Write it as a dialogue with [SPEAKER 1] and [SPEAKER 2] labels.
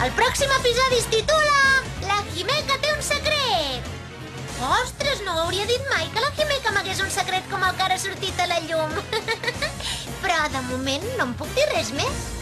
[SPEAKER 1] El pròxim episodi es titula La Quimeca té un secret. Ostres, no ho hauria dit mai que la Quimeca m'hagués un secret com el que ara ha sortit a la llum. Però de moment no em puc dir res més.